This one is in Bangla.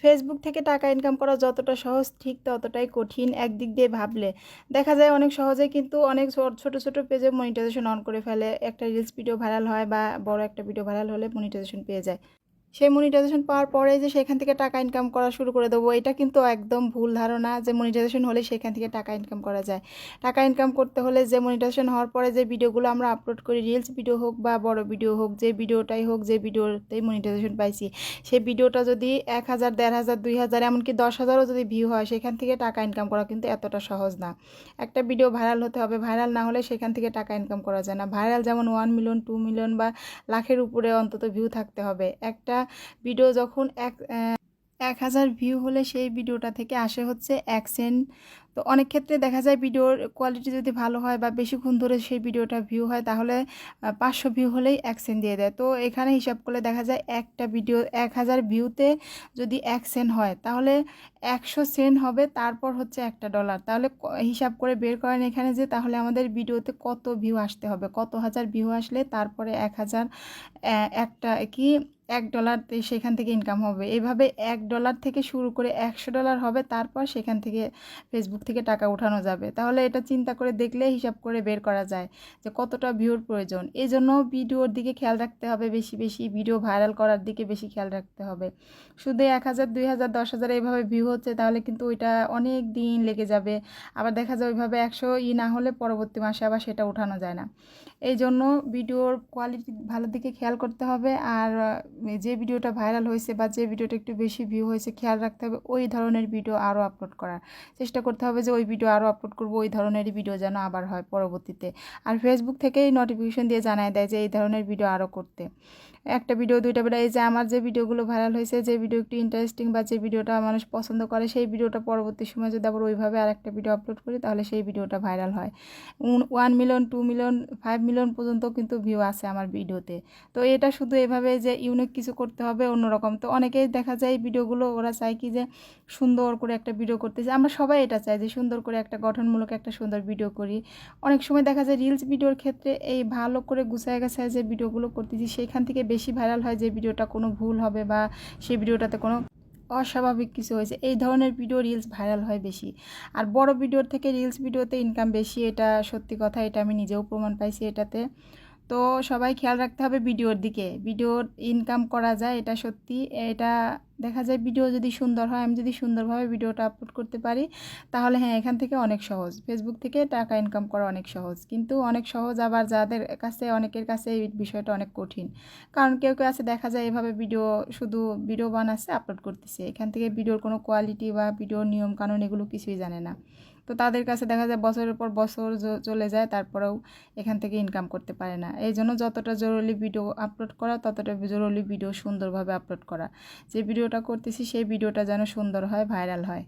ফেসবুক থেকে টাকা ইনকাম করা যতটা সহজ ঠিক ততটাই কঠিন একদিক দিয়ে ভাবলে। দেখা যায় অনেক সহজেই কিন্তু অনেক ছোট ছোট পেজে মনিটাইজেশন অন করে ফেলে। একটা রিলস ভিডিও ভাইরাল হয় বা বড় একটা ভিডিও ভাইরাল হলে মনিটাইজেশন পেয়ে যায়। সেই মনিটাইজেশন পাওয়ার পরে যে সেখান থেকে টাকা ইনকাম করা শুরু করে দেবো, এটা কিন্তু একদম ভুল ধারণা যে মনিটাইজেশন হলে সেখান থেকে টাকা ইনকাম করা যায়। টাকা ইনকাম করতে হলে যে মনিটাইজেশন হওয়ার পরে যে ভিডিওগুলো আমরা আপলোড করি, রিলস ভিডিও হোক বা বড় ভিডিও হোক, যে ভিডিওটাই হোক, যে ভিডিওতেই মনিটাইজেশন পাইছি, সেই ভিডিওটা যদি 1,000, 1,500, 2,000, এমনকি 10,000ও যদি ভিউ হয়, সেখান থেকে টাকা ইনকাম করা কিন্তু এতটা সহজ না। একটা ভিডিও ভাইরাল হতে হবে, ভাইরাল না হলে সেখান থেকে টাকা ইনকাম করা যায় না। ভাইরাল যেমন 1 মিলিয়ন, 2 মিলিয়ন বা লাখের উপরে অন্তত ভিউ থাকতে হবে। একটা ভিডিও যখন 1,000 ভিউ হলে সেই ভিডিওটা থেকে আসে হচ্ছে 1 সেন্ট। তো অনেক ক্ষেত্রে দেখা যায় ভিডিওর কোয়ালিটি যদি ভালো হয় বা বেশিক্ষণ ধরে সেই ভিডিওটা ভিউ হয়, তাহলে 500 ভিউ হলেই 1 সেন্ট দিয়ে দেয়। তো এখানে হিসাব করলে দেখা যায় একটা ভিডিও 1,000 ভিউতে যদি 1 সেন্ট হয়, তাহলে 100 সেন্ট হবে, তারপর হচ্ছে $1। তাহলে হিসাব করে বের করেন এখানে যে তাহলে আমাদের ভিডিওতে কত ভিউ আসতে হবে, কত হাজার ভিউ আসলে তারপরে 1,000 একটা কি $1 সেখান থেকে ইনকাম হবে। এভাবে $1 থেকে শুরু করে $100 হবে, তারপর সেখান থেকে ফেসবুক থেকে টাকা উঠানো যাবে। তাহলে এটা চিন্তা করে দেখলে হিসাব করে বের করা যায় যে কতটা ভিউর প্রয়োজন। এই জন্য ভিডিওর দিকে খেয়াল রাখতে হবে, বেশি বেশি ভিডিও ভাইরাল করার দিকে বেশি খেয়াল রাখতে হবে। শুধু 1,000, 2,000, 10,000 এইভাবে ভিউ হচ্ছে, তাহলে কিন্তু ওইটা অনেক দিন লেগে যাবে। আবার দেখা যায় ওইভাবে 100 না হলে পরবর্তী মাসে আবার সেটা উঠানো যায় না। এই জন্য ভিডিওর কোয়ালিটি ভালো দিকে খেয়াল করতে হবে। আর যে ভিডিওটা ভাইরাল হয়েছে বা যে ভিডিওটা একটু বেশি ভিউ হয়েছে, খেয়াল রাখতে হবে ওই ধরনের ভিডিও আরও আপলোড করার চেষ্টা করতে হবে, যে ওই ভিডিও আরও আপলোড করবো, ওই ধরনেরই ভিডিও যেন আবার হয় পরবর্তীতে। আর ফেসবুক থেকেই নোটিফিকেশন দিয়ে জানায় দেয় যে এই ধরনের ভিডিও আরও করতে। একটা ভিডিও, দুইটা ভিডিও, এই যে আমার যে ভিডিওগুলো ভাইরাল হয়েছে, যে ভিডিও একটু ইন্টারেস্টিং বা যে ভিডিওটা মানুষ পছন্দ করে, সেই ভিডিওটা পরবর্তী সময় যদি আবার ওইভাবে আর একটা ভিডিও আপলোড করি, তাহলে সেই ভিডিওটা ভাইরাল হয়। 1 মিলিয়ন, 2 মিলিয়ন, 5 মিলিয়ন পর্যন্ত কিন্তু ভিউ আছে আমার ভিডিওতে। তো এটা শুধু এভাবে যে ইউনিক কিছু করতে হবে অন্যরকম। তো অনেকেই দেখা যায় এই ভিডিওগুলো ওরা চায় কি যে সুন্দর করে একটা ভিডিও করতেছে, আমরা সবাই এটা চাই যে সুন্দর করে একটা গঠনমূলক একটা সুন্দর ভিডিও করি। অনেক সময় দেখা যায় রিলস ভিডিওর ক্ষেত্রে এই ভালো করে গুছায় গাছায় যে ভিডিওগুলো করতেছি, সেখান থেকে বেশি ভাইরাল হয় যে ভিডিওটা কোনো ভুল হবে বা সেই ভিডিওটাতে কোনো অস্বাভাবিক কিছু হয়েছে, এই ধরনের ভিডিও রিলস ভাইরাল হয় বেশি। আর বড় ভিডিওর থেকে রিলস ভিডিওতে ইনকাম বেশি, এটা সত্যি কথা, এটা আমি নিজেও প্রমাণ পাইছি এটাতে। তো সবাই খেয়াল রাখতে হবে ভিডিওর দিকে, ভিডিওর ইনকাম করা যায়, এটা সত্যি। এটা দেখা যায় ভিডিও যদি সুন্দর হয়, আমি যদি সুন্দরভাবে ভিডিওটা আপলোড করতে পারি, তাহলে হ্যাঁ, এখান থেকে অনেক সহজ, ফেসবুক থেকে টাকা ইনকাম করা অনেক সহজ। কিন্তু অনেক সহজ, আবার যাদের কাছে, অনেকের কাছে এই বিষয়টা অনেক কঠিন। কারণ কেউ কেউ আছে দেখা যায় এভাবে ভিডিও, শুধু ভিডিও বানাচ্ছে আপলোড করতেছে, এখান থেকে ভিডিওর কোনো কোয়ালিটি বা ভিডিওর নিয়ম কানুন এগুলো কিছুই জানে না। তো তাদের কাছে দেখা যায় বছরের পর বছর চলে যায়, তারপরেও এখান থেকে ইনকাম করতে পারে না। এই জন্য যতটা জরুরি ভিডিও আপলোড করা, ততটা জরুরি ভিডিও সুন্দরভাবে আপলোড করা। যে ভিডিওটা করতেছি সেই ভিডিওটা যেন সুন্দর হয়, ভাইরাল হয়।